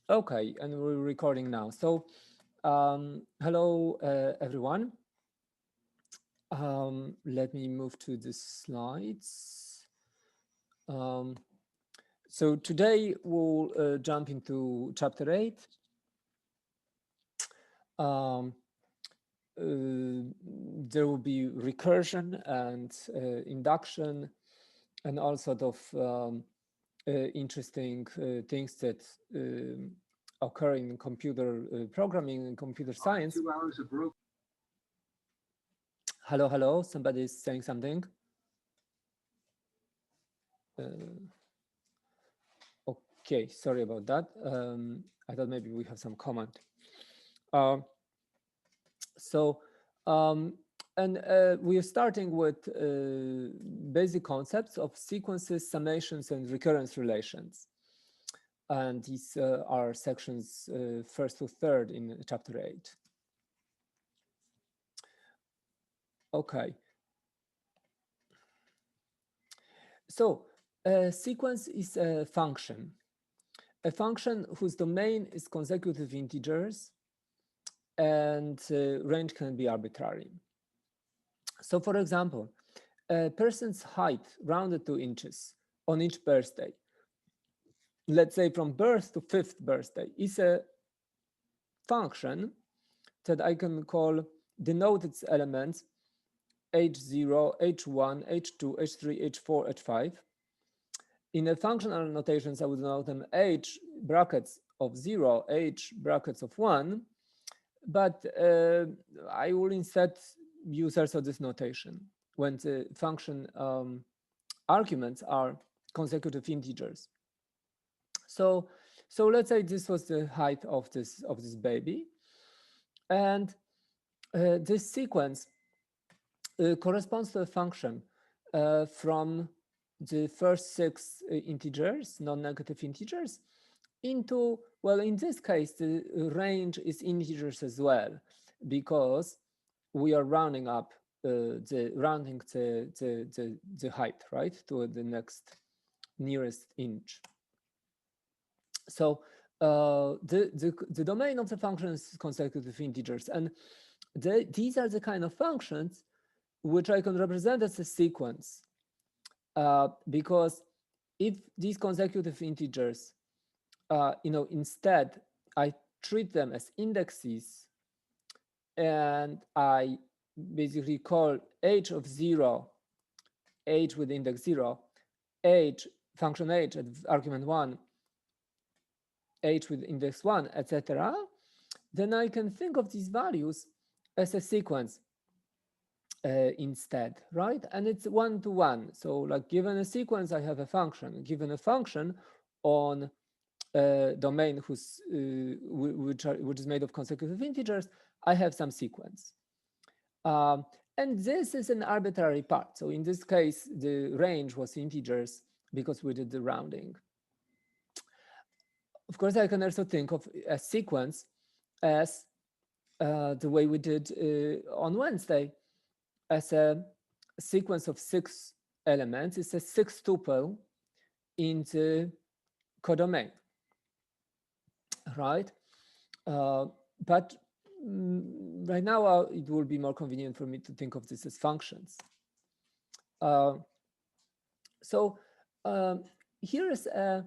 Okay, and we're recording now. So, hello, everyone. Let me move to the slides. Um, so today we'll jump into chapter 8. Um, there will be recursion and induction and all sort of interesting things that occur in computer programming and computer science. 2 hours of broke. Hello, hello. Somebody is saying something. Okay, sorry about that. I thought maybe we have some comment. Uh, so, um, and we are starting with basic concepts of sequences, summations, and recurrence relations. And these are sections first to third in chapter 8. Okay. So, a sequence is a function whose domain is consecutive integers and range can be arbitrary. So for example, a person's height rounded to inches on each birthday, let's say from birth to 5th birthday, is a function that I can call denote its elements h0, h1, h2, h3, h4, h5. In a functional notations, I would denote them h brackets of 0, h brackets of 1, but I will instead use also this notation when the function arguments are consecutive integers. So let's say this was the height of this baby, and this sequence corresponds to a function from the first 6 integers, non-negative integers, into, well, in this case, the range is integers as well, because we are rounding up the height, right, to the next nearest inch. So the domain of the function is consecutive integers, and these are the kind of functions which I can represent as a sequence, because if these consecutive integers, instead I treat them as indexes, and I basically call h of 0, h with index 0, h function h at argument 1, h with index 1, etc., then I can think of these values as a sequence instead, right? And it's one-to-one. So like given a sequence, I have a function. Given a function on a domain which is made of consecutive integers, I have some sequence. And this is an arbitrary part. So in this case, the range was integers because we did the rounding. Of course, I can also think of a sequence as the way we did on Wednesday, as a sequence of 6 elements. It's a 6 tuple in the codomain, right? But right now, it will be more convenient for me to think of this as functions. So here is a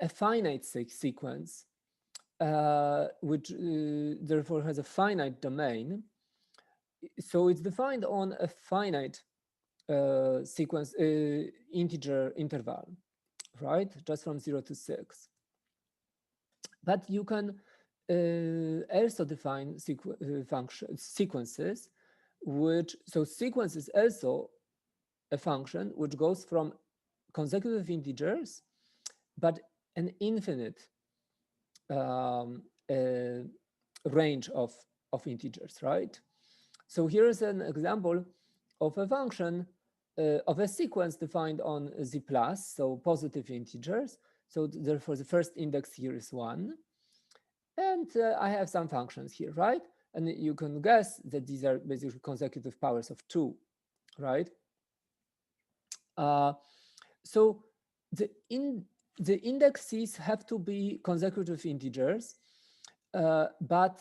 finite sequence, which therefore has a finite domain. So it's defined on a finite sequence integer interval, right? Just from 0 to 6. But you can also define sequences, so sequence is also a function which goes from consecutive integers, but an infinite range of integers, right? So here is an example of a function of a sequence defined on z plus, so positive integers. So therefore, the first index here is 1. And I have some functions here, right? And you can guess that these are basically consecutive powers of 2, right? So the indexes have to be consecutive integers, but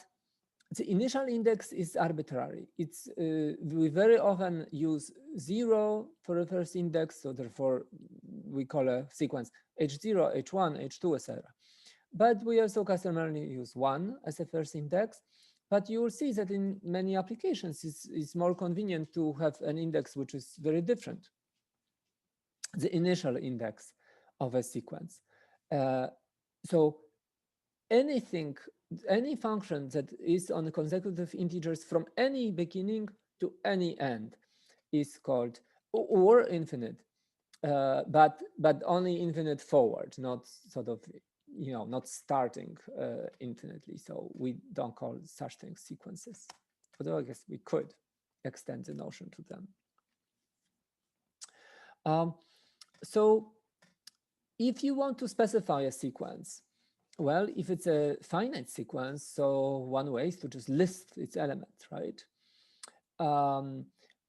the initial index is arbitrary. It's we very often use 0 for the first index, so therefore we call a sequence H0, H1, H2, etc. But we also customarily use 1 as a first index. But you will see that in many applications, it's more convenient to have an index which is very different, the initial index of a sequence. So anything, any function that is on consecutive integers from any beginning to any end is called, or infinite, but only infinite forward, not sort of, not starting infinitely. So we don't call such things sequences, although I guess we could extend the notion to them. So if you want to specify a sequence, well, if it's a finite sequence, so one way is to just list its elements, right?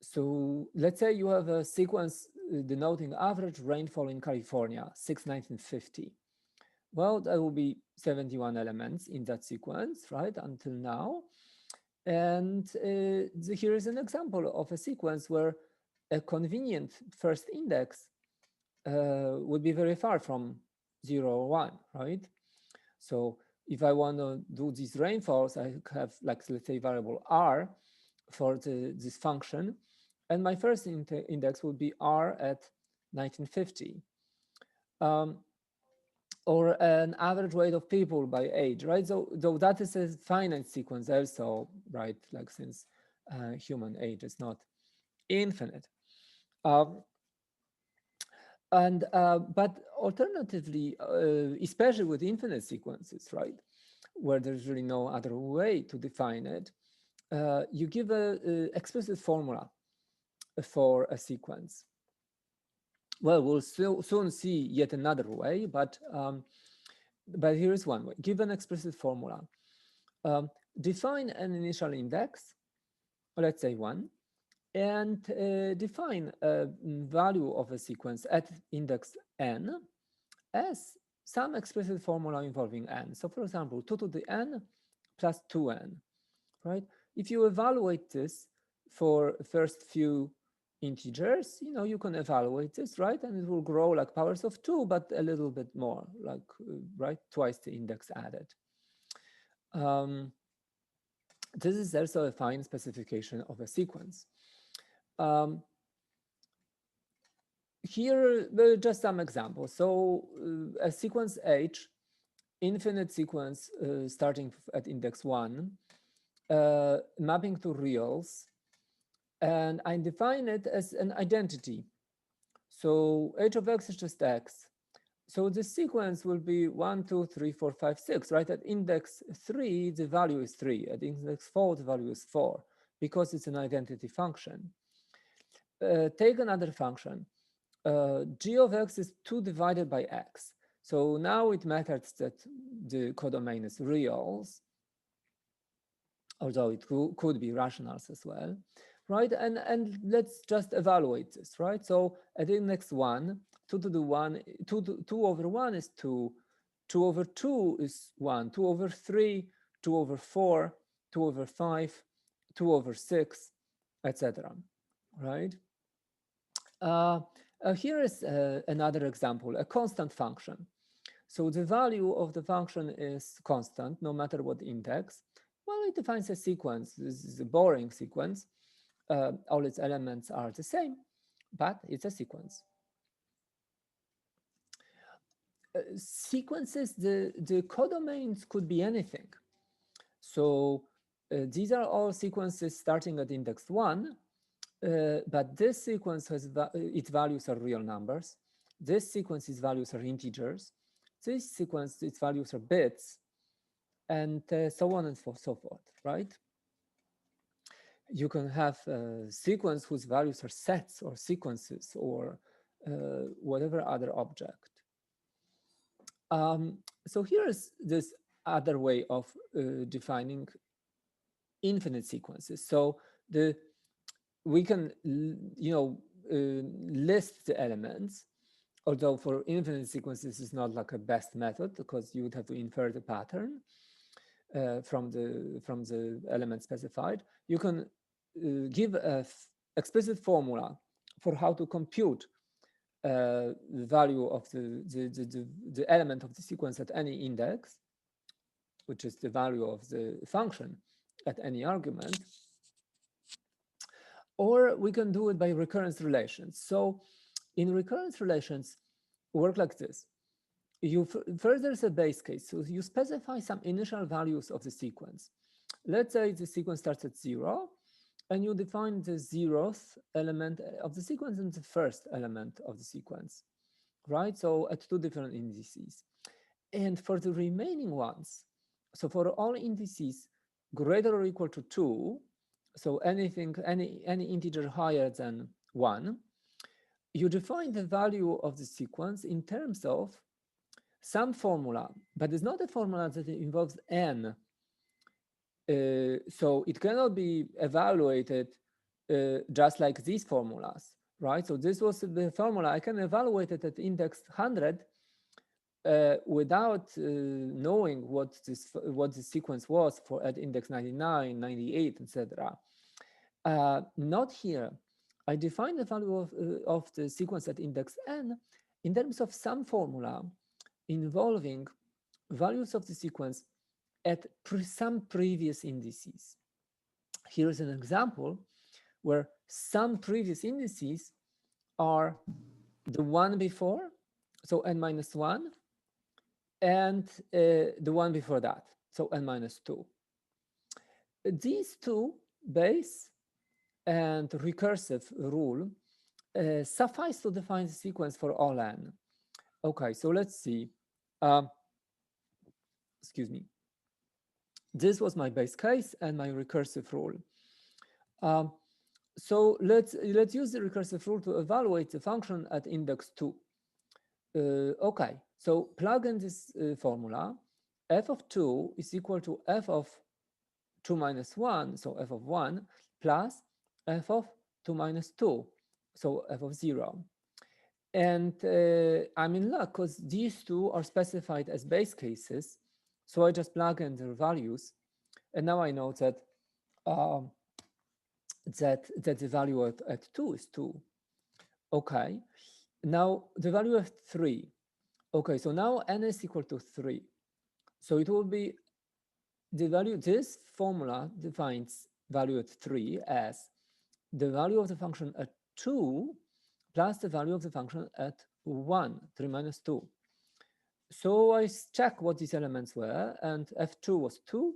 So let's say you have a sequence denoting average rainfall in California, 6/1950. Well, there will be 71 elements in that sequence, right, until now. And here is an example of a sequence where a convenient first index would be very far from 0 or 1, right? So if I want to do these rainfalls, I have, like, let's say, variable r for this function, and my first index would be r at 1950, or an average weight of people by age, right? So though that is a finite sequence also, right? Like, since human age is not infinite. But alternatively, especially with infinite sequences, right, where there's really no other way to define it, you give a explicit formula for a sequence. Well, we'll soon see yet another way, but here is one way. Give an explicit formula. Define an initial index, let's say 1, and define a value of a sequence at index n as some explicit formula involving n. So for example, 2 to the n plus 2n, right? If you evaluate this for first few integers, you can evaluate this, right? And it will grow like powers of 2, but a little bit more, like, right, twice the index added. This is also a fine specification of a sequence. Here, just some examples. So a sequence H, infinite sequence starting at index 1, mapping to reals, and I define it as an identity. So h of x is just x. So the sequence will be 1, 2, 3, 4, 5, 6, right? At index 3, the value is 3. At index 4, the value is 4, because it's an identity function. Take another function. G of x is 2 divided by x. So now it matters that the codomain is reals, although it could be rationals as well, right? And let's just evaluate this, right? So at index 1, 2 to the 1, 2 over 1 is 2, 2 over 2 is 1, 2 over 3, 2 over 4, 2 over 5, 2 over 6, etc., right? Here is another example, a constant function. So the value of the function is constant, no matter what index. Well, it defines a sequence. This is a boring sequence. All its elements are the same, but it's a sequence. Sequences, the codomains could be anything. So these are all sequences starting at index 1, but this sequence has its values are real numbers. This sequence's values are integers. This sequence, its values are bits, and so on and so forth, right? You can have a sequence whose values are sets or sequences or whatever other object. So here's this other way of defining infinite sequences. So we can, list the elements, although for infinite sequences is not like a best method because you would have to infer the pattern from the element specified. You can give a explicit formula for how to compute the value of the element of the sequence at any index, which is the value of the function at any argument. Or we can do it by recurrence relations. So in recurrence relations, work like this. You first, there's a base case. So you specify some initial values of the sequence. Let's say the sequence starts at 0, and you define the 0th element of the sequence and the first element of the sequence, right? So at two different indices. And for the remaining ones, so for all indices greater or equal to 2, so anything, any integer higher than 1, you define the value of the sequence in terms of some formula, but it's not a formula that involves n. So it cannot be evaluated just like these formulas, right? So this was the formula. I can evaluate it at index 100 without knowing what the sequence was for at index 99, 98, etc. Not here. I define the value of the sequence at index n in terms of some formula involving values of the sequence at some previous indices. Here's an example where some previous indices are the one before, so n minus 1, and the one before that, so n minus 2. These two, base and recursive rule, suffice to define the sequence for all n. Okay, so let's see. Excuse me. This was my base case and my recursive rule. So let's use the recursive rule to evaluate the function at index 2. Okay, so plug in this formula. F of 2 is equal to f of 2 minus 1, so f of 1, plus f of 2 minus 2, so f of 0. And I'm in luck because these two are specified as base cases. So I just plug in their values. And now I know that that the value at 2 is 2. Okay. Now the value of 3. Okay, so now n is equal to 3. So it will be the value, this formula defines value at 3 as the value of the function at 2 plus the value of the function at 1, 3 minus 2. So I check what these elements were, and f2 was 2,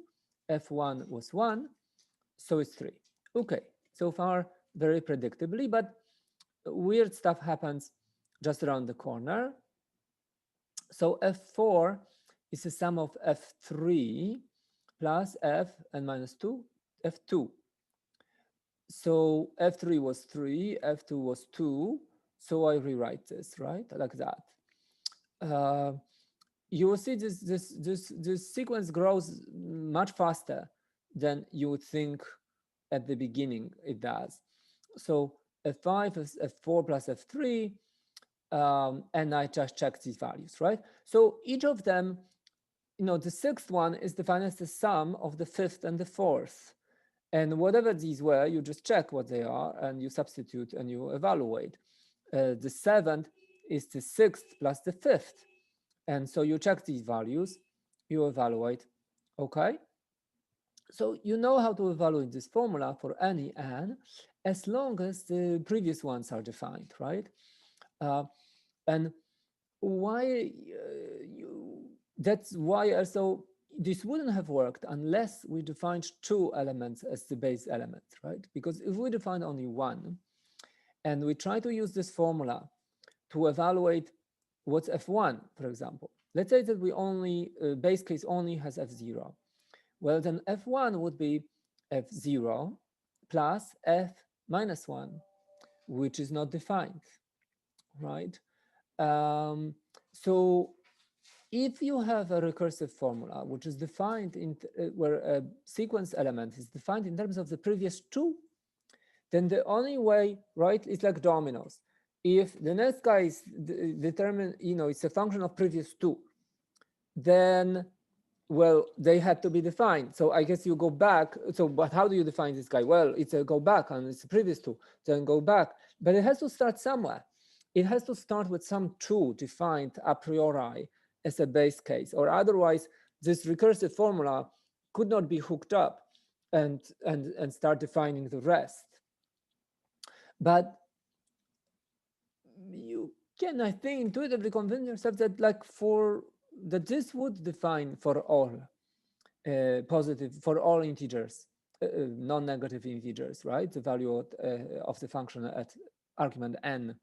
f1 was 1, so it's 3. Okay, so far very predictably, but weird stuff happens just around the corner. So f4 is the sum of f3 plus f and minus 2, f2. So f3 was 3, f2 was 2, so I rewrite this, right, like that. You will see this sequence grows much faster than you would think at the beginning it does. So f5 is f4 plus f3, and I just check these values, right? So each of them, you know, the sixth one is defined as the sum of the fifth and the fourth. And whatever these were, you just check what they are and you substitute and you evaluate. The seventh is the sixth plus the fifth. And so you check these values, you evaluate, okay? So you know how to evaluate this formula for any n as long as the previous ones are defined, right? And why that's why also this wouldn't have worked unless we defined 2 elements as the base element, right? Because if we define only 1 and we try to use this formula to evaluate what's f1, for example, let's say that we only base case only has f0. Well, then f1 would be f0 plus f minus 1, which is not defined, right? So if you have a recursive formula which is defined in where a sequence element is defined in terms of the previous 2, then the only way, right, it's like dominoes. if the next guy is determined, it's a function of previous two, then, well, they had to be defined. So I guess you go back. So, but how do you define this guy? Well, it's a go back and it's the previous two, then go back. But it has to start somewhere. It has to start with some true defined a priori as a base case, or otherwise this recursive formula could not be hooked up and start defining the rest. But you can, I think, intuitively convince yourself that that this would define for all positive, for all integers, non-negative integers, right? The value of the function at argument n.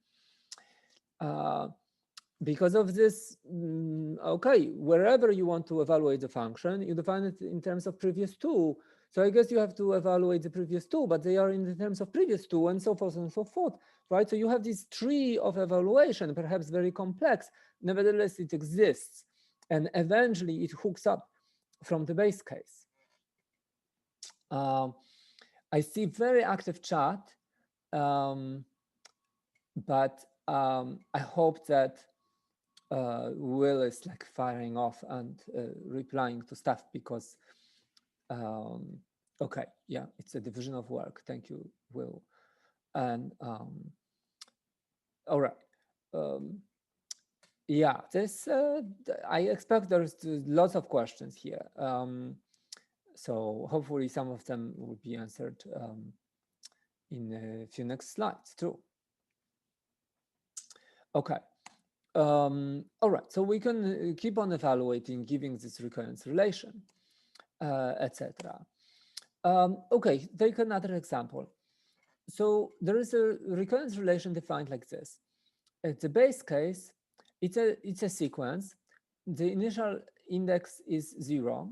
Because of this, okay, wherever you want to evaluate the function, you define it in terms of previous two. So I guess you have to evaluate the previous two, but they are in the terms of previous two, and so forth and so forth, right? So you have this tree of evaluation, perhaps very complex. Nevertheless, it exists, and eventually it hooks up from the base case. I see very active chat, but I hope that Will is like firing off and replying to stuff because, okay, yeah, it's a division of work. Thank you, Will. And all right. Yeah, this I expect there's lots of questions here. So hopefully some of them will be answered in a few next slides too. Okay. All right, so we can keep on evaluating, giving this recurrence relation, etc. Okay, take another example. So there is a recurrence relation defined like this. At the base case, it's a sequence. The initial index is 0,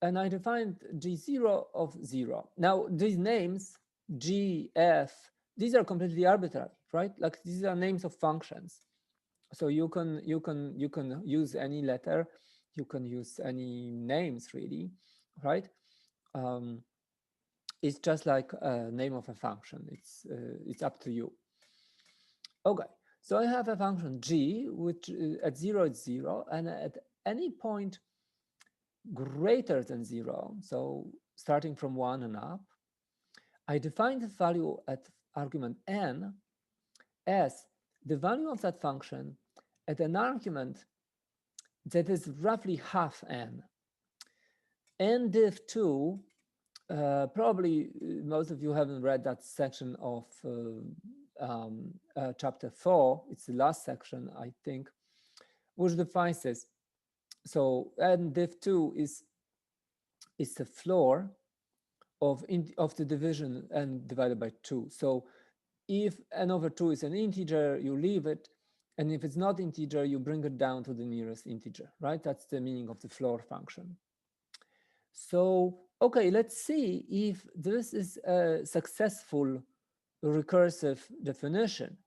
and I defined G0 of 0. Now, these names, G, F, these are completely arbitrary, right? Like these are names of functions. So you can use any letter, you can use any names really, right? It's just like a name of a function. It's up to you. Okay, so I have a function g, which at 0 it's 0, and at any point greater than 0, so starting from 1 and up, I define the value at argument n as the value of that function at an argument that is roughly half n. N div 2, probably most of you haven't read that section of chapter 4. It's the last section, I think, which defines this. So n div 2 is the floor of the division n divided by 2. So if n over 2 is an integer, you leave it. And if it's not integer, you bring it down to the nearest integer, right? That's the meaning of the floor function. So, okay, let's see if this is a successful recursive definition,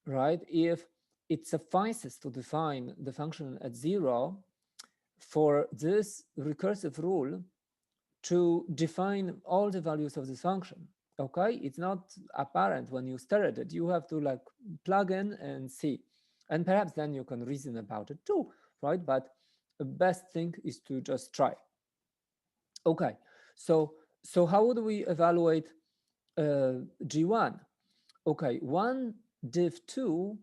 right? If it suffices to define the function at 0 for this recursive rule to define all the values of this function. Okay, it's not apparent when you stare at it. You have to like plug in and see. And perhaps then you can reason about it too, right? But the best thing is to just try. Okay, so how would we evaluate G1? Okay, 1 div 2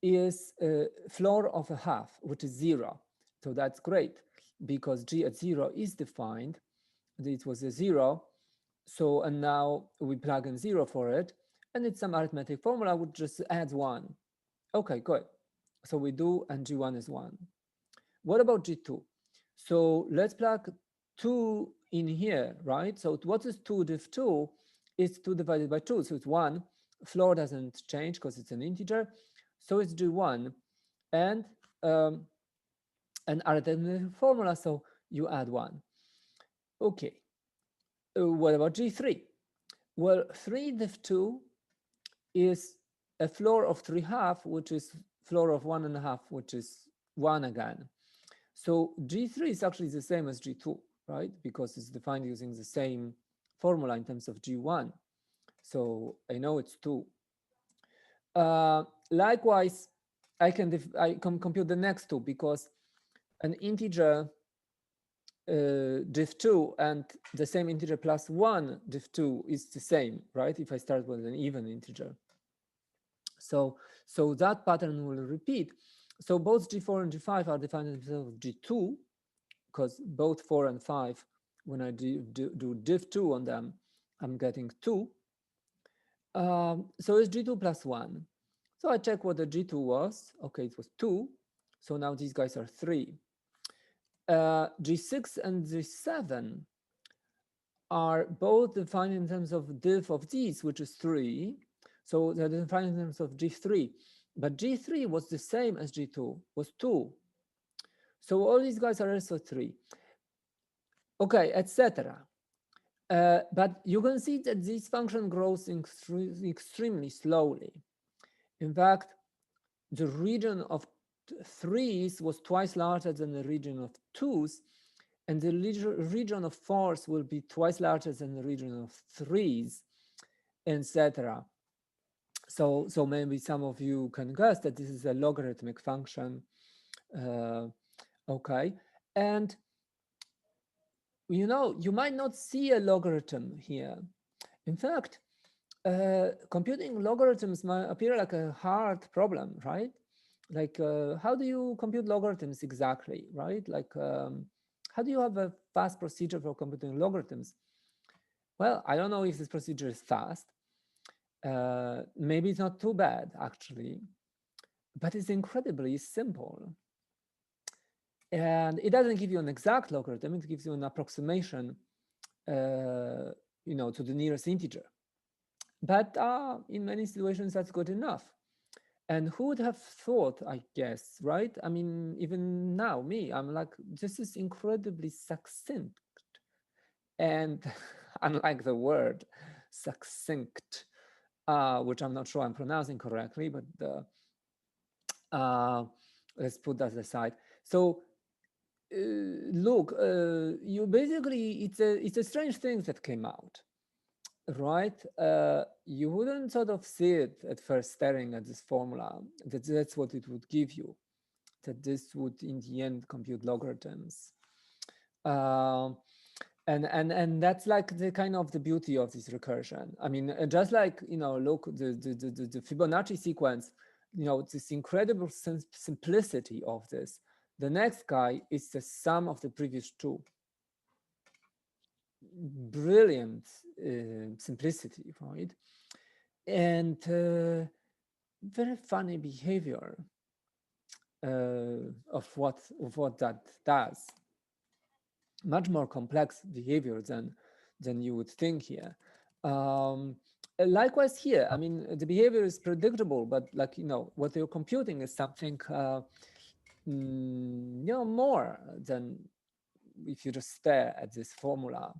is a floor of a half, which is 0. So that's great because G at 0 is defined. It was a 0. So, and now we plug in 0 for it, and it's some arithmetic formula which just adds 1. Okay, good. So we do, and G1 is 1. What about G2? So let's plug 2 in here, right? So what is 2 div 2? It's 2 divided by 2, so it's 1. Floor doesn't change because it's an integer. So it's G1. And an arithmetic formula, so you add 1. Okay. What about G3? Well, 3 div 2 is a floor of 3/2, which is floor of 1.5, which is 1 again. So G3 is actually the same as G2, right? Because it's defined using the same formula in terms of G1. So I know it's 2. Likewise, I can compute the next two, because an integer diff2 and the same integer plus 1 diff2 is the same, right? If I start with an even integer. So that pattern will repeat. So both G4 and G5 are defined in terms of G2, because both 4 and 5, when I do diff2 on them, I'm getting 2. So it's G2 plus 1. So I check what the G2 was. Okay, it was 2. So now these guys are 3. G6 and G7 are both defined in terms of diff of these, which is 3. So they're defined in terms of G3. But G3 was the same as G2, was 2. So all these guys are also 3. Okay, etc. But you can see that this function grows extremely slowly. In fact, the region of 3s was twice larger than the region of 2s, and the region of 4s will be twice larger than the region of 3s, etc. So maybe some of you can guess that this is a logarithmic function. Okay, and you might not see a logarithm here. In fact, computing logarithms might appear like a hard problem, right? Like, how do you compute logarithms exactly, right? Like, how do you have a fast procedure for computing logarithms? Well, I don't know if this procedure is fast. Maybe it's not too bad, actually, but it's incredibly simple. And it doesn't give you an exact logarithm, it gives you an approximation, to the nearest integer. But in many situations, that's good enough. And who would have thought, I guess, right? I mean, even now, I'm like, this is incredibly succinct. And unlike the word succinct, which I'm not sure I'm pronouncing correctly, but let's put that aside. So look, you basically, it's a strange thing that came out. Right, you wouldn't sort of see it at first staring at this formula, that's what it would give you, that this would in the end compute logarithms. And that's like the kind of the beauty of this recursion. I mean, just like, look, the Fibonacci sequence, this incredible simplicity of this. The next guy is the sum of the previous two. Brilliant simplicity, right? And very funny behavior of what that does. Much more complex behavior than you would think here. Likewise here, I mean, the behavior is predictable, but like, what you're computing is something more than if you just stare at this formula.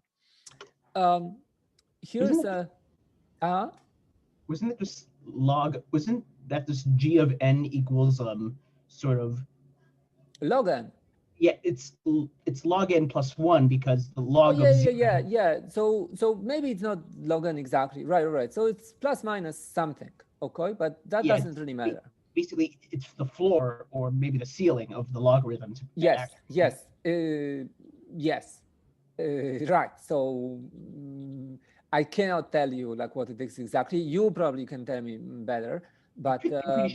Here's a wasn't it just log? Wasn't that just g of n equals sort of log n? Yeah, it's log n plus 1 because the log of 0. Yeah. So maybe it's not log n exactly. Right. So it's plus minus something. Okay, but that doesn't really matter. Basically, it's the floor or maybe the ceiling of the logarithm. Yes. Right. So I cannot tell you like what it is exactly. You probably can tell me better. But sure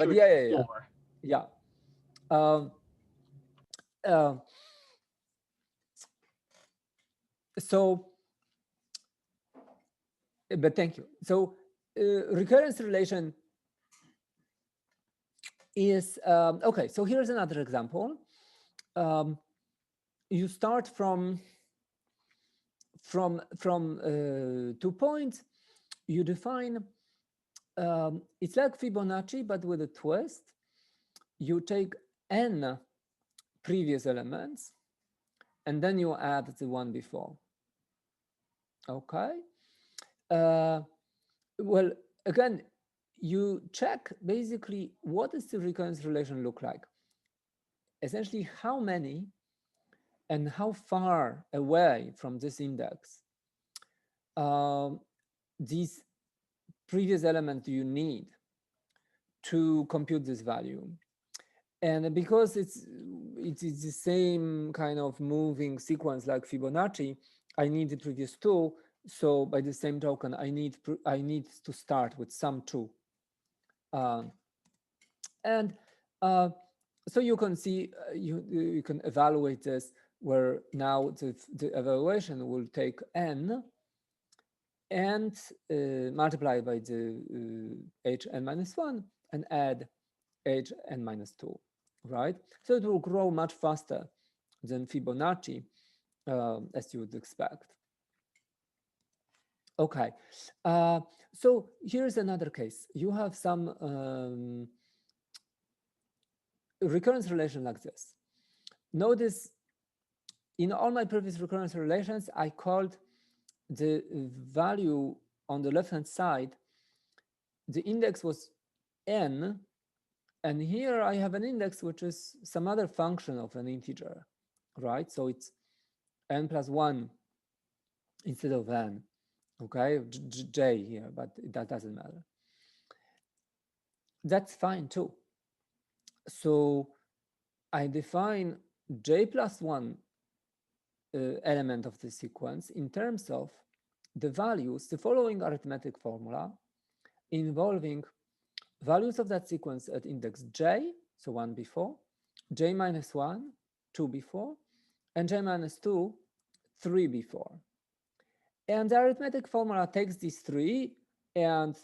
yeah. So, but thank you. So recurrence relation is, okay, so here's another example. You start from 2 points. You define, it's like Fibonacci, but with a twist. You take n previous elements, and then you add the one before. Okay. Well, again, you check basically what does the recurrence relation look like. Essentially, how many and how far away from this index these previous elements do you need to compute this value. And because it is the same kind of moving sequence like Fibonacci, I need the previous two. So by the same token, I need to start with some two. And so you can see, you can evaluate this, where now the evaluation will take n and multiply by the hn minus 1 and add hn minus 2, right? So it will grow much faster than Fibonacci, as you would expect. Okay, so here's another case. You have some recurrence relation like this. Notice in all my previous recurrence relations, I called the value on the left-hand side, the index was n, and here I have an index which is some other function of an integer, right? So it's n plus 1 instead of n, okay? J here, but that doesn't matter. That's fine too. So I define j plus 1 element of the sequence in terms of the values, the following arithmetic formula involving values of that sequence at index j, so 1 before, j minus 1, 2 before, and j minus 2, 3 before. And the arithmetic formula takes these three and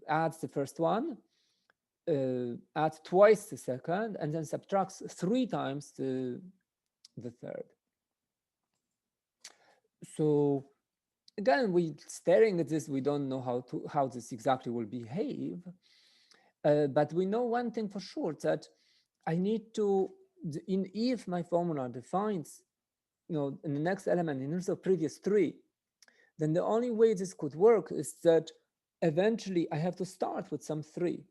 adds the first one, adds twice the second, and then subtracts 3 times the third. So again, we staring at this, we don't know how this exactly will behave. But we know one thing for sure, that I need to, if my formula defines, in the next element in terms of previous three, then the only way this could work is that eventually I have to start with some three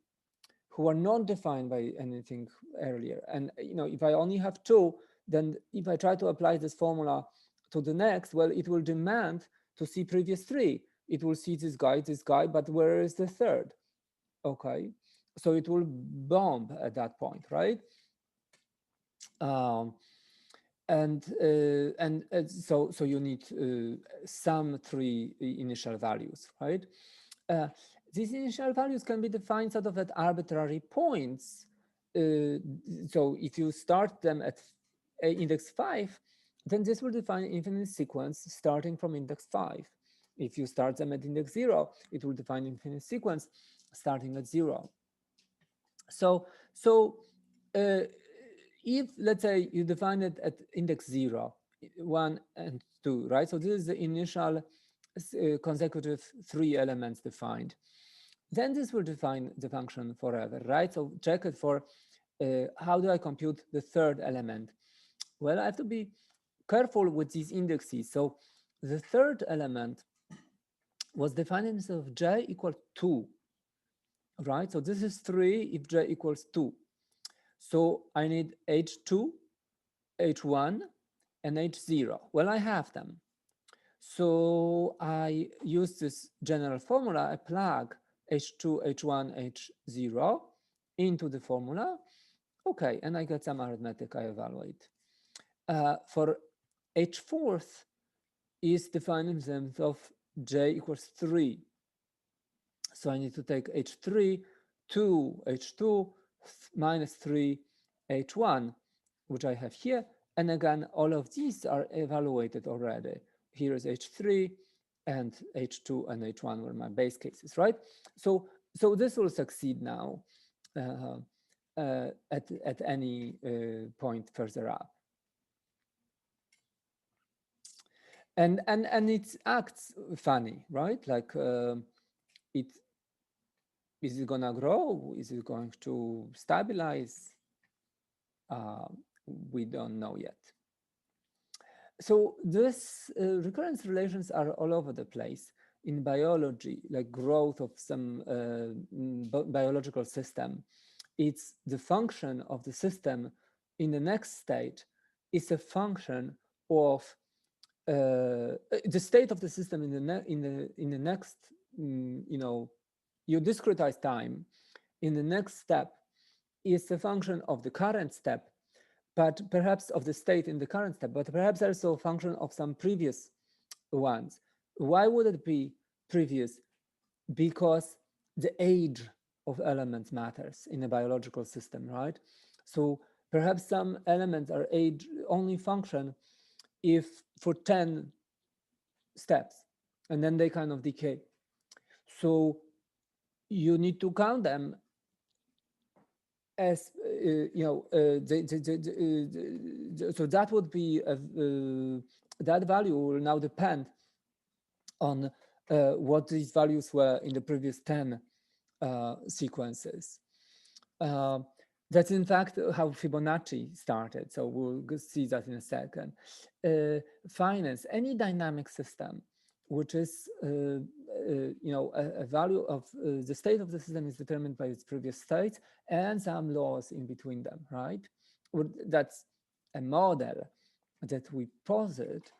who are not defined by anything earlier. And if I only have two, then if I try to apply this formula to the next, well, it will demand to see previous three. It will see this guy, but where is the third? Okay. So it will bomb at that point, right? So you need some three initial values, right? These initial values can be defined sort of at arbitrary points. So if you start them at index 5, then this will define infinite sequence starting from index 5. If you start them at index 0, it will define infinite sequence starting at 0. So if, let's say, you define it at index 0, 1, and 2, right? So this is the initial consecutive 3 elements defined. Then this will define the function forever, right? So check it for how do I compute the third element? Well, I have to be careful with these indexes. So the third element was defined instead of j equal 2, right? So this is 3 if j equals 2. So I need h2, h1, and h0. Well, I have them. So I use this general formula. I plug h2, h1, h0 into the formula. Okay, and I get some arithmetic I evaluate. For h4th is defined in terms of j equals 3. So I need to take h3, 2, h2, minus 3, h1, which I have here. And again, all of these are evaluated already. Here is h3, and h2 and h1 were my base cases, right? So this will succeed now at any point further up. And it acts funny, right? Like is it gonna grow? Is it going to stabilize? We don't know yet. So this recurrence relations are all over the place in biology, like growth of some biological system. It's the function of the system in the next state is a function of the state of the system in the next, you discretize time in the next step is a function of the current step, but perhaps of the state in the current step, but perhaps also a function of some previous ones. Why would it be previous? Because the age of elements matters in a biological system, right? So perhaps some elements are age only function if for 10 steps, and then they kind of decay. So you need to count them as so that would be that value will now depend on what these values were in the previous 10 sequences. That's in fact how Fibonacci started. So we'll see that in a second. Finance, any dynamic system, which is a value of the state of the system is determined by its previous state and some laws in between them, right? That's a model that we posit,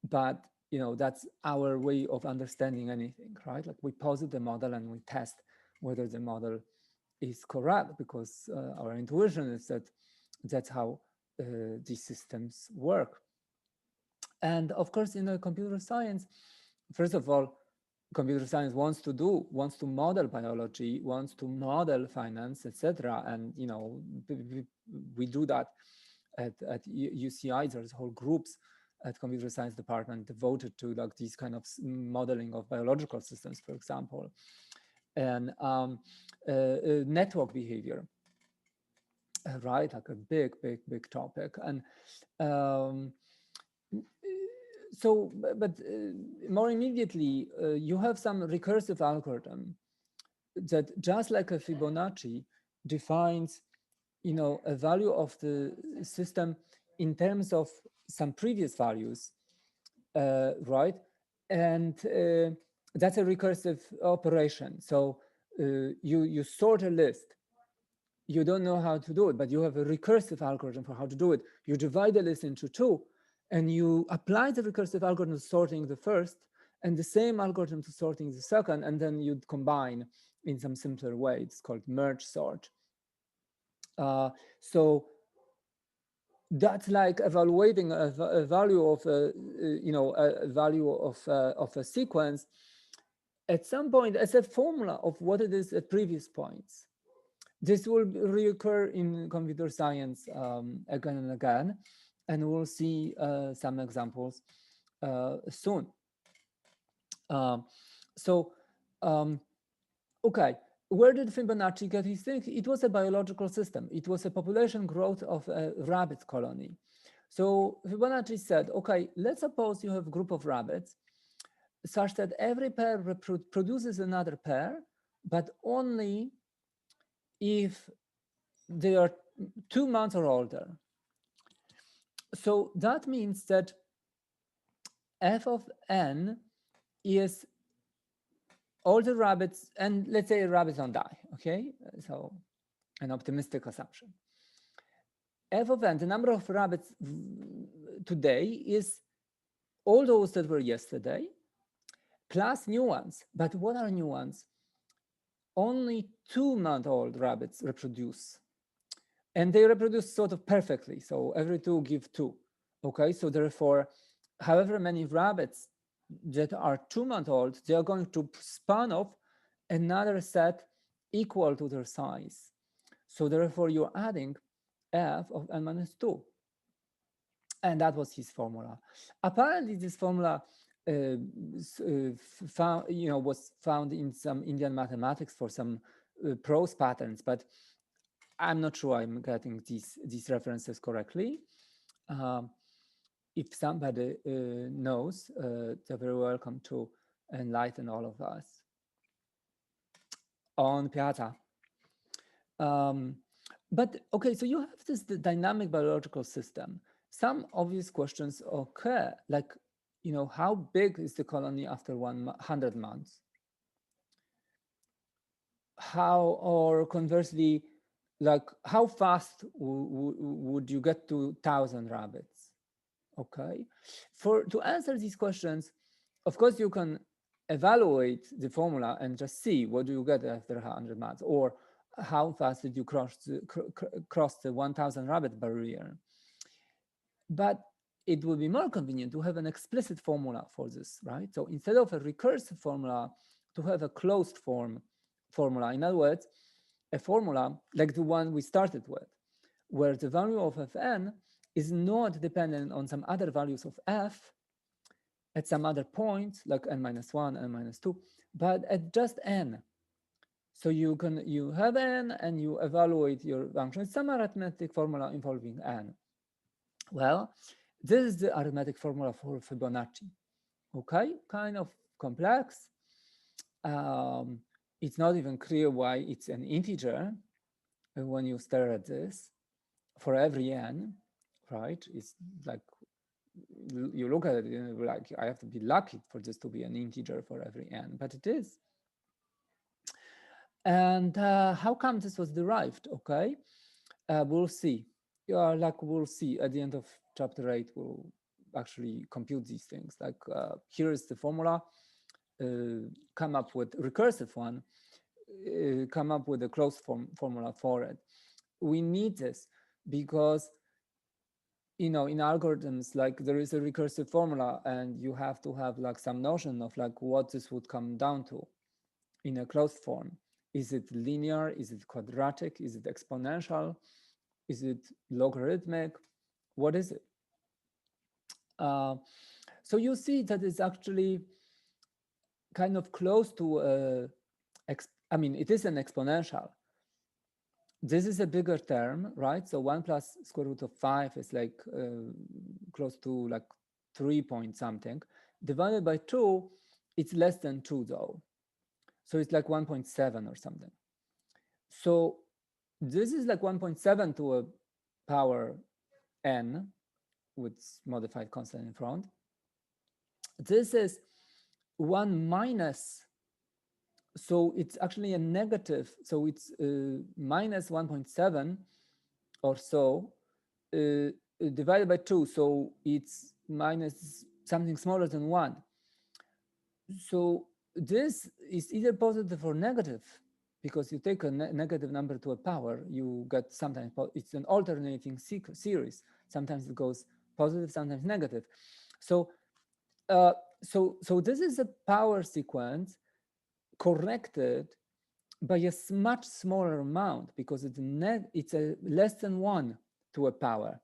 but that's our way of understanding anything, right? Like we posit the model and we test whether the model is correct, because our intuition is that that's how these systems work. And of course, in computer science, first of all, computer science wants to model biology, wants to model finance, etc. And we do that at UCI. There's whole groups at computer science department devoted to like these kind of modeling of biological systems, for example, and network behavior, right? Like a big topic. And so, but more immediately, you have some recursive algorithm that, just like a Fibonacci, defines, a value of the system in terms of some previous values, right? And that's a recursive operation. So you sort a list. You don't know how to do it, but you have a recursive algorithm for how to do it. You divide the list into two, and you apply the recursive algorithm to sorting the first, and the same algorithm to sorting the second, and then you'd combine in some simpler way. It's called merge sort. So that's like evaluating a value of a value of a sequence at some point as a formula of what it is at previous points. This will reoccur in computer science again and again, and we'll see some examples soon. Okay, where did Fibonacci get his thing? It was a biological system. It was a population growth of a rabbit colony. So Fibonacci said, okay, let's suppose you have a group of rabbits such that every pair produces another pair, but only if they are 2 months or older. So that means that f of n is all the rabbits, and let's say rabbits don't die, okay? So an optimistic assumption. F of n, the number of rabbits today, is all those that were yesterday, plus new ones. But what are new ones? Only 2-month-old rabbits reproduce. And they reproduce sort of perfectly. So every 2 give 2. Okay, so therefore, however many rabbits that are 2-month-old, they are going to spawn off another set equal to their size. So therefore, you're adding f of n minus 2. And that was his formula. Apparently, this formula was found in some Indian mathematics for some prose patterns, but I'm not sure I'm getting these references correctly. If somebody knows, they're very welcome to enlighten all of us on Piazza. But okay, so you have this dynamic biological system. Some obvious questions occur, like, how big is the colony after 100 months? How, or conversely, like, how fast would you get to 1,000 rabbits? Okay, to answer these questions, of course, you can evaluate the formula and just see what do you get after 100 months, or how fast did you cross the 1,000 rabbit barrier. But it would be more convenient to have an explicit formula for this, right? So instead of a recursive formula, to have a closed form formula. In other words, a formula like the one we started with, where the value of fn is not dependent on some other values of f at some other point, like n-1, n-2, but at just n. So you have n and you evaluate your function. It's some arithmetic formula involving n. Well, this is the arithmetic formula for Fibonacci. Okay, kind of complex. It's not even clear why it's an integer when you stare at this for every n, right? It's like you look at it and you're like, I have to be lucky for this to be an integer for every n, but it is. And how come this was derived? Okay, we'll see. We'll see at the end of chapter 8. We'll actually compute these things. Like here is the formula. Come up with recursive one. Come up with a closed formula for it. We need this because in algorithms, like there is a recursive formula, and you have to have like some notion of like what this would come down to in a closed form. Is it linear? Is it quadratic? Is it exponential? Is it logarithmic? What is it? So you see that it's actually kind of close to, it is an exponential. This is a bigger term, right? So 1 plus square root of 5 is like close to like 3 point something. Divided by 2, it's less than 2 though. So it's like 1.7 or something. So this is like 1.7 to a power n with modified constant in front. This is 1 minus, so it's actually a negative. So it's minus 1.7 or so divided by 2. So it's minus something smaller than 1. So this is either positive or negative, because you take a negative number to a power, you get sometimes, it's an alternating series. Sometimes it goes positive, sometimes negative. So so this is a power sequence corrected by a much smaller amount, because it's a less than 1 to a power.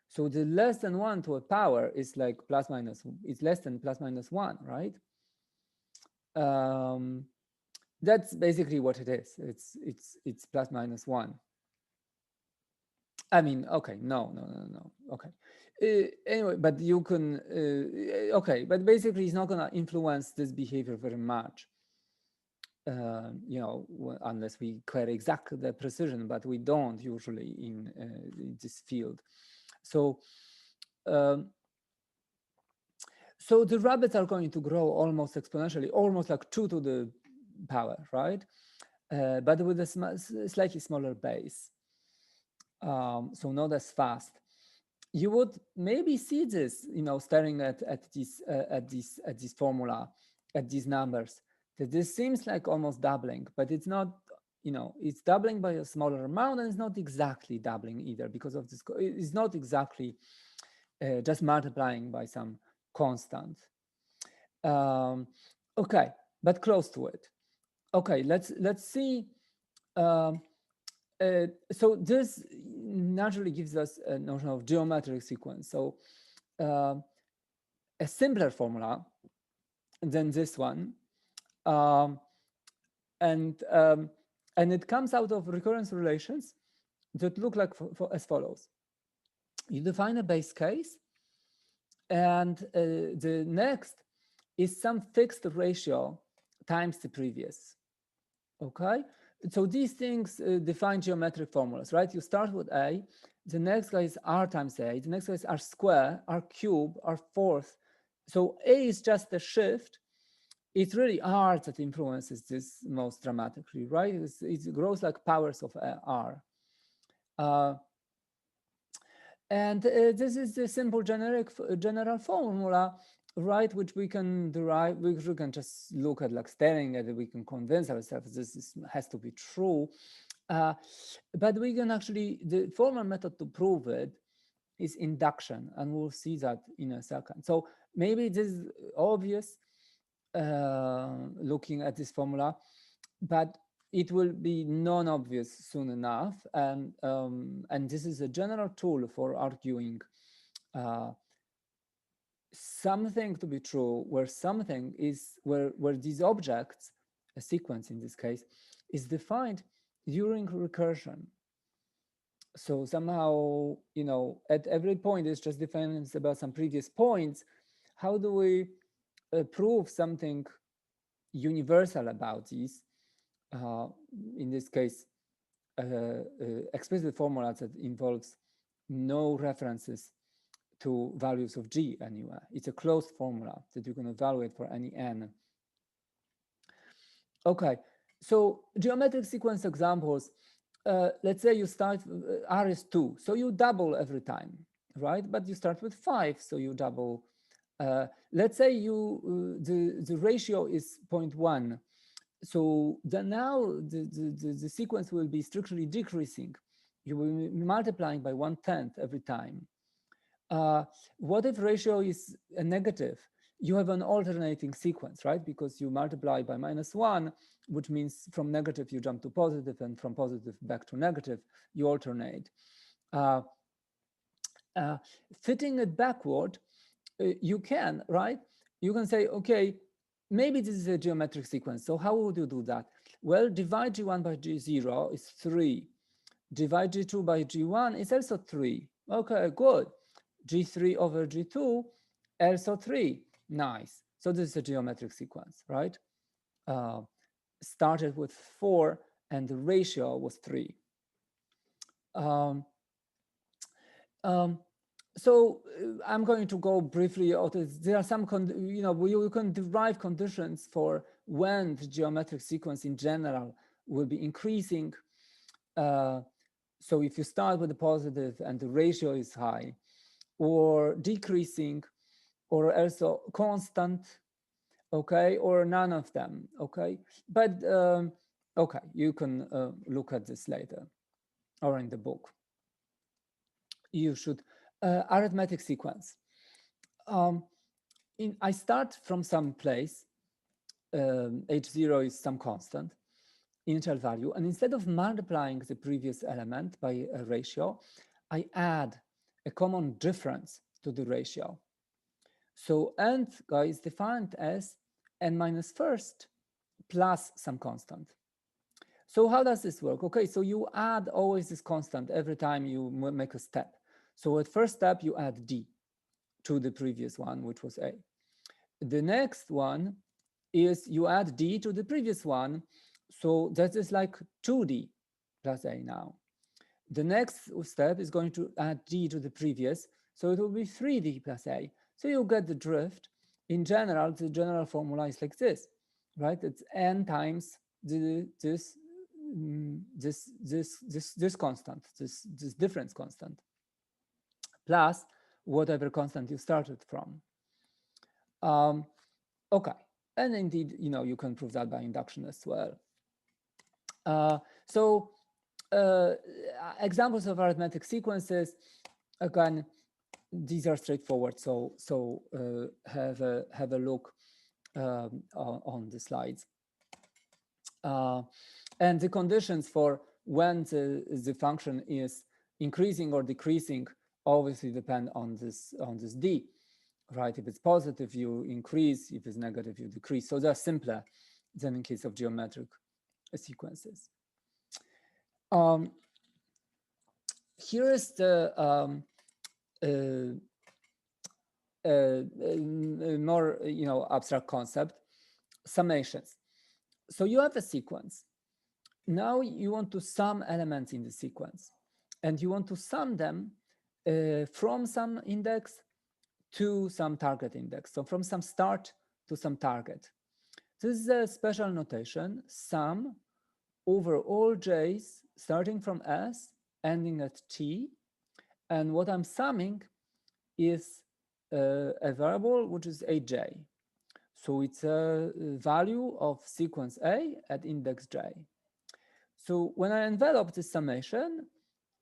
So the less than 1 to a power is like plus minus, it's less than plus minus 1, right? That's basically what it is. It's plus minus 1. I mean, okay, no. Okay. Anyway, but you can, okay, but basically it's not going to influence this behavior very much, unless we query exactly the precision, but we don't usually in this field. So, so the rabbits are going to grow almost exponentially, almost like 2 to the power, right? But with a slightly smaller base. So not as fast. You would maybe see this, staring at this formula, at these numbers, that this seems like almost doubling, but it's not. It's doubling by a smaller amount, and it's not exactly doubling either, because of this. It's not exactly just multiplying by some constant. Okay, but close to it. Okay, let's see. So this naturally gives us a notion of geometric sequence. So a simpler formula than this one, and it comes out of recurrence relations that look like as follows. You define a base case, and the next is some fixed ratio times the previous. Okay, so these things define geometric formulas, right? You start with A, the next guy is R times A, the next guy is R square, R cube, R fourth. So A is just a shift. It's really R that influences this most dramatically, right? It grows like powers of R. And this is the simple general formula right, which we can derive, which we can just look at, like staring at it, we can convince ourselves has to be true. But we can actually, the formal method to prove it is induction, and we'll see that in a second. So maybe this is obvious looking at this formula, but it will be non-obvious soon enough. And this is a general tool for arguing something to be true, where something is, where these objects, a sequence in this case, is defined during recursion. So somehow, you know, at every point it's just defined about some previous points. How do we prove something universal about these? In this case, explicit formula that involves no references to values of G anywhere. It's a closed formula that you can evaluate for any n. Okay, so geometric sequence examples. Let's say you start, R is 2, so you double every time, right? But you start with 5, so you double. Let's say the ratio is 0.1. So then now the sequence will be strictly decreasing. You will be multiplying by 1/10 every time. What if ratio is a negative? You have an alternating sequence, right? Because you multiply by -1, which means from negative you jump to positive, and from positive back to negative, you alternate. Fitting it backward, you can, right? You can say, okay, maybe this is a geometric sequence. So how would you do that? Well, divide G1 by G0 is 3. Divide G2 by G1 is also 3. Okay, good. G3 over G2, also 3. Nice. So this is a geometric sequence, right? Started with 4 and the ratio was 3. So I'm going to go briefly out. There are some, you can derive conditions for when the geometric sequence in general will be increasing. So if you start with a positive and the ratio is high, or decreasing, or also constant, okay, or none of them, okay. But okay, you can look at this later or in the book. You should arithmetic sequence. I start from some place. H0 is some constant, initial value, and instead of multiplying the previous element by a ratio, I add a common difference to the ratio. So nth guy is defined as n minus first plus some constant. So how does this work? Okay, so you add always this constant every time you make a step. So at first step, you add d to the previous one, which was a. The next one is you add d to the previous one. So that is like 2d plus a now. The next step is going to add d to the previous. So it will be 3d plus a. So you get the drift. In general, the general formula is like this, right? It's n times this constant, this difference constant, plus whatever constant you started from. Okay, and indeed, you can prove that by induction as well. So examples of arithmetic sequences, again, these are straightforward. So have a look on the slides. And the conditions for when the function is increasing or decreasing obviously depend on this d, right? If it's positive, you increase. If it's negative, you decrease. So they're simpler than in case of geometric sequences. Here is the more abstract concept, summations. So you have a sequence. Now you want to sum elements in the sequence, and you want to sum them from some index to some target index. So from some start to some target. This is a special notation, sum over all j's starting from s, ending at t. And what I'm summing is a variable which is aj. So it's a value of sequence A at index j. So when I envelop this summation,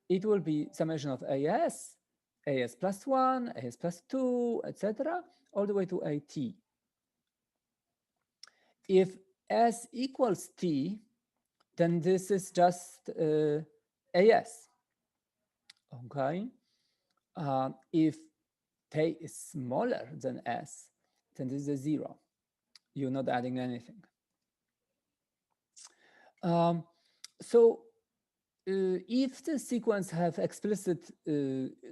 it will be summation of as plus 1, as plus 2, etc., all the way to at. If s equals t, then this is just as. Okay. If t is smaller than s, then this is a 0. You're not adding anything. If the sequence have explicit,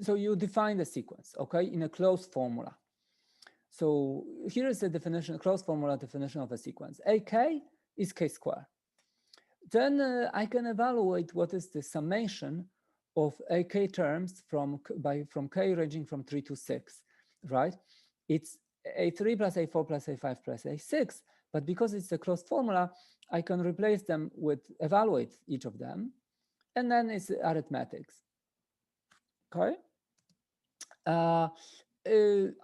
so you define the sequence, okay, in a closed formula. So here is the definition, closed formula definition of a sequence. AK is k square. Then I can evaluate what is the summation of AK terms from k ranging from 3 to 6, right? It's A3 plus A4 plus A5 plus A6, but because it's a closed formula, I can replace them with evaluate each of them, and then it's arithmetics. Okay.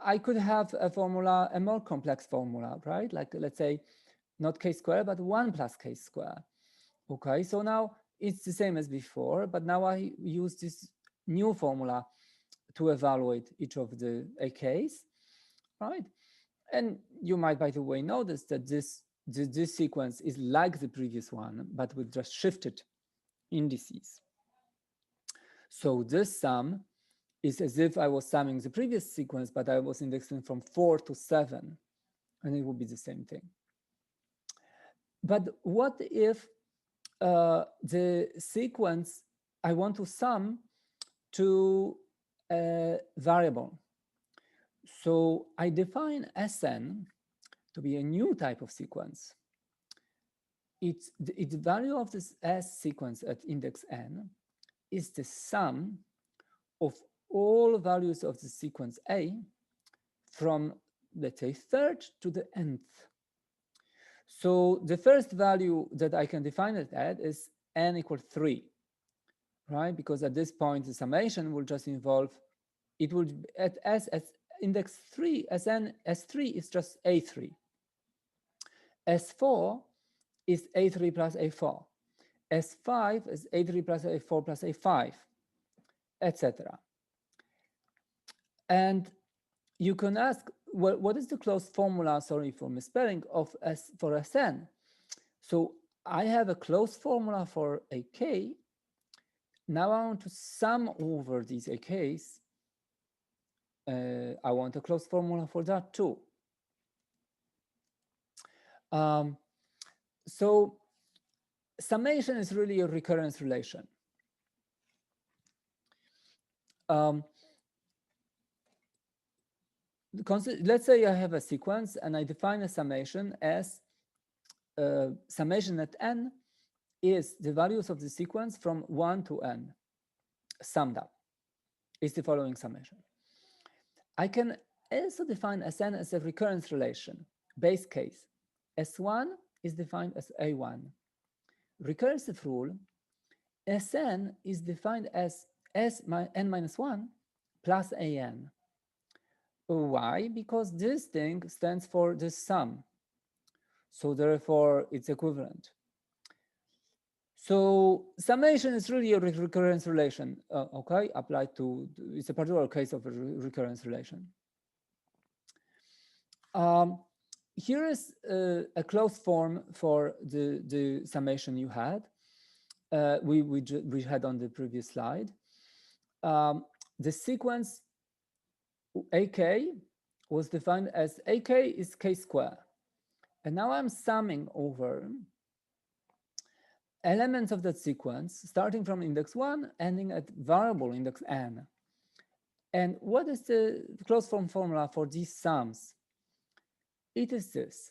I could have a formula, a more complex formula, right? Like let's say not k square, but 1 plus k square. Okay, so now it's the same as before, but now I use this new formula to evaluate each of the AKs, right? And you might, by the way, notice that this sequence is like the previous one, but with just shifted indices. So this sum is as if I was summing the previous sequence, but I was indexing from 4 to 7, and it would be the same thing. But what if the sequence I want to sum to a variable? So I define Sn to be a new type of sequence. Its value of this S sequence at index n is the sum of all values of the sequence A from, let's say, 3rd to the nth. So the first value that I can define it at is n equals 3, right? Because at this point, the summation will just involve, it will at s index 3, S3 is just A3. S4 is A3 plus A4. S5 is A3 plus A4 plus A5, etc. And you can ask, well, what is the closed formula, sorry for misspelling, of for Sn? So I have a closed formula for AK. Now I want to sum over these AKs. I want a closed formula for that too. So summation is really a recurrence relation. Let's say I have a sequence and I define a summation as summation at n is the values of the sequence from 1 to n summed up. Is the following summation. I can also define Sn as a recurrence relation, base case. S1 is defined as A1. Recursive rule, Sn is defined as n minus 1 plus An. Why? Because this thing stands for the sum. So therefore, it's equivalent. So summation is really a recurrence relation, okay? Applied to, it's a particular case of a recurrence relation. Here is a closed form for the summation you had. We had on the previous slide. The sequence AK was defined as AK is k square. And now I'm summing over elements of that sequence, starting from index 1, ending at variable index n. And what is the closed form formula for these sums? It is this.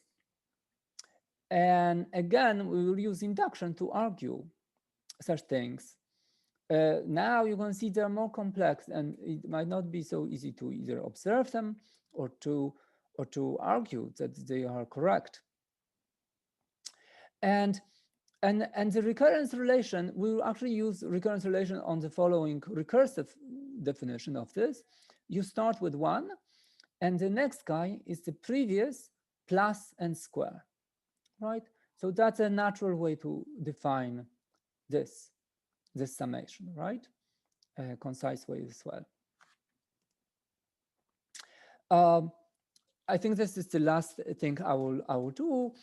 And again, we will use induction to argue such things. Now you can see they're more complex, and it might not be so easy to either observe them or to argue that they are correct. And the recurrence relation, we will actually use recurrence relation on the following recursive definition of this. You start with 1, And the next guy is the previous plus n square, right? So that's a natural way to define this summation, right? A concise way as well. I think this is the last thing I will do,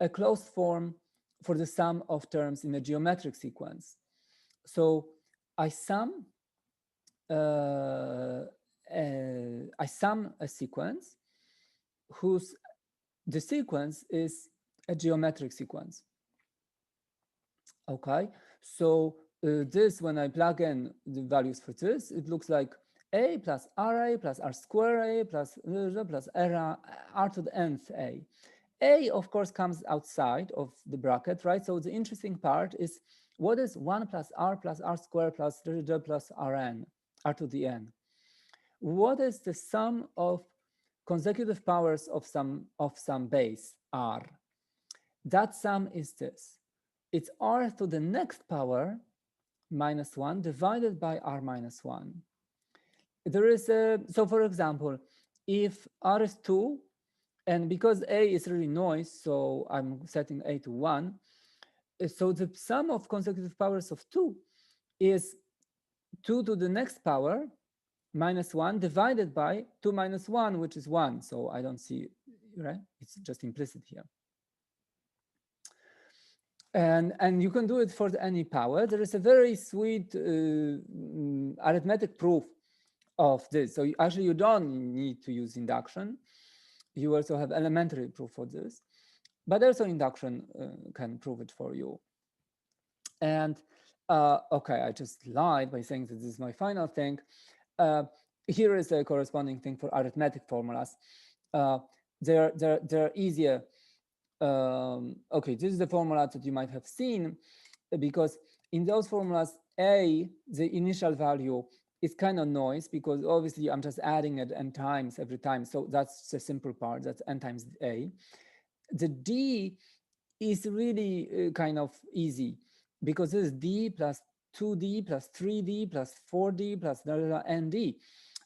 a closed form for the sum of terms in a geometric sequence. So I sum a sequence whose the sequence is a geometric sequence. Okay, so this, when I plug in the values for this, it looks like a plus ra plus r square a plus r to the nth a. A, of course, comes outside of the bracket, right? So the interesting part is, what is 1 plus r squared plus plus rn, r to the n? What is the sum of consecutive powers of some base r? That sum is this. It's r to the next power minus 1 divided by r minus 1. There is a, so for example, if r is 2, and because a is really noise, so I'm setting a to 1, so the sum of consecutive powers of 2 is 2 to the next power minus 1 divided by 2 minus 1, which is 1. So I don't see, right? It's just implicit here. And you can do it for any power. There is a very sweet arithmetic proof of this. So actually, you don't need to use induction. You also have elementary proof for this. But also induction can prove it for you. And OK, I just lied by saying that this is my final thing. Here is a corresponding thing for arithmetic formulas. They're easier. OK, this is the formula that you might have seen, because in those formulas, a, the initial value, is kind of noise, because obviously I'm just adding it n times every time. So that's the simple part. That's n times a. The d is really kind of easy, because this is d plus 2d plus 3d plus 4d plus nd.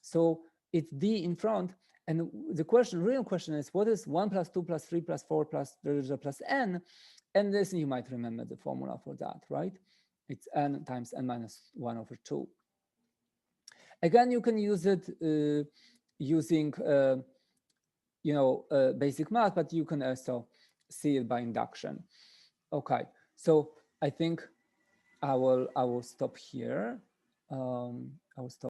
So it's d in front. And the real question is, what is 1 plus 2 plus 3 plus 4 plus n? And this, you might remember the formula for that, right? It's n times n minus 1 over 2. Again, you can use it using basic math, but you can also see it by induction. Okay, so I think I will stop here. I will stop.